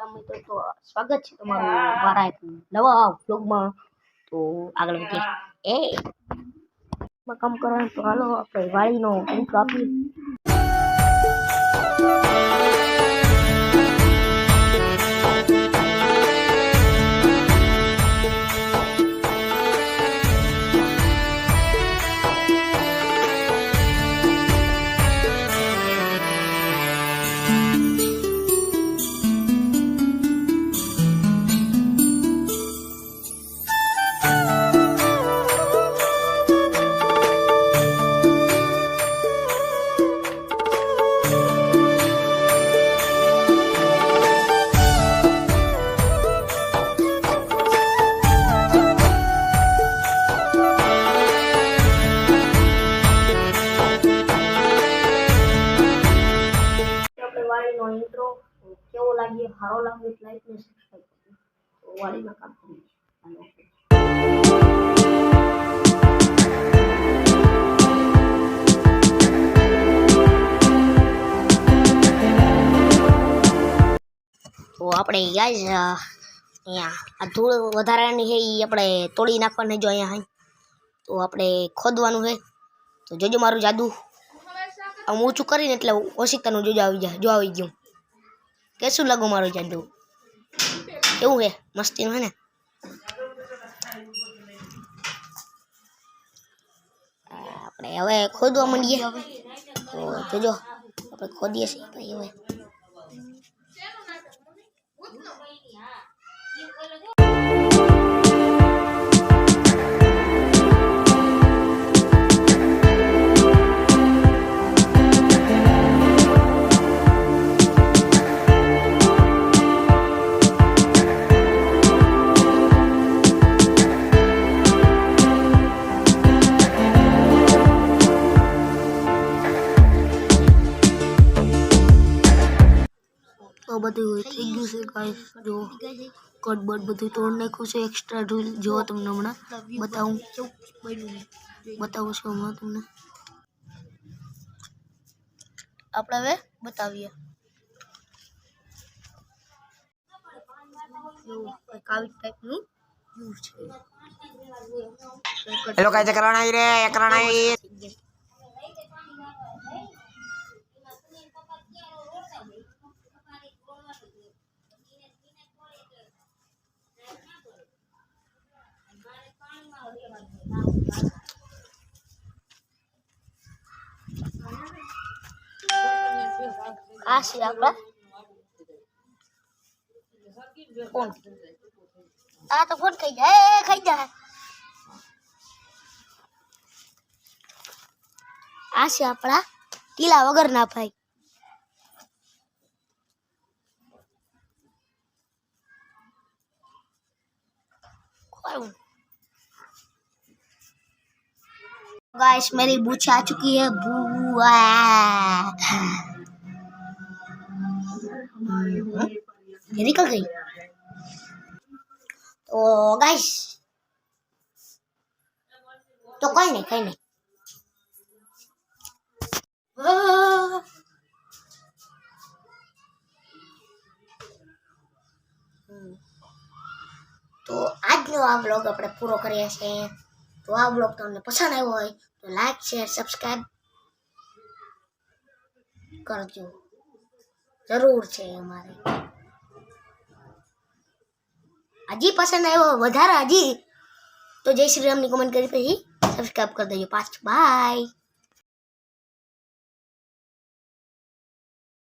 મિત્રો તો સ્વાગત છે તમારું મારા એક નવા વ્લોગમાં. તો આગળ વધીએ. કામ કરવાનું તો હાલો આપણે વાળીનો ઇન્ટ્રો આપીએ. વાળીનો ઇન્ટ્રો કેવો લાગે, સારો લાગે તો લાઈક ને સબસ્ક્રાઇબ કરજો. તો વાળીમાં કામ કરીએ. તો આપણે ગાઈસ અહીંયા આ ધૂળ વધારાની છે એ આપણે તોડી નાખવાની જો અહીંયા તો આપણે ખોદવાનું છે. તો જોજો મારું જાદુ આમ ઊંચું કરીને એટલે ઓશિકતાનું જોજો આવી જાય. જો આવી ગયું. કેશું લાગુ મારું જાદુ? કેવું છે? મસ્તીનું છે ને? આપણે હવે ખોદવા માંડીએ. તો જોજો આપણે ખોદીએ છીએ ભાઈ. હવે તો બધું થઈ ગયું છે ગાઈસ. જો કટબટ બધું તોડ નાખ્યું છે. એક્સ્ટ્રા રૂલ જો તમને હમણાં બતાવું છું હમણાં તમને. આપણે હવે બતાવીએ. આવી ટાઈપનું વ્યૂ છે. हेलो कैसे कराना है रे कराना है આ છે આપણા ફોન. આ તો ફોન ખાઈ જાય. આ છે આપણા ટીલા વગરના ભાઈ. गाइस मेरी बूछ आ चुकी है. बुआ ये निकल गई. तो गाइस तो कहीं नहीं तो आज नो आ व्लॉग આપણે પૂરો કરીએ છીએ. તો આ વ્લોગ તમને પસંદ આવ્યો હોય તો લાઈક શેર સબસ્ક્રાઇબ કરજો જરૂર છે. અમારે હજી પસંદ આવ્યો વધારે હજી તો જય શ્રી રામની કમેન્ટ કરી પછી સબસ્ક્રાઇબ કરી દેજો. બાય.